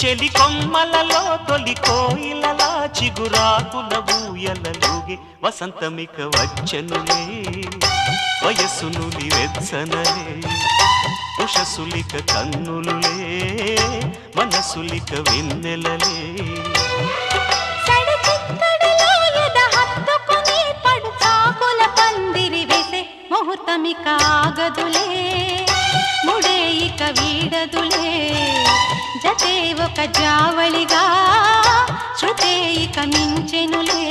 చెలి కొమ్మలలో తొలి కోయిలలా చిగురాకుల ఊయలలుగే వసంతమిక వచ్చనులే వయస్సునులి వెచ్చనలే ఉషసులిక కన్నులులే మనసులిక వెన్నెలలే ముహూర్తమిక ఆగదులే ముడేయిక వీడదులే జతే ఒక జావళిగా శృతే ఇక మించెనులే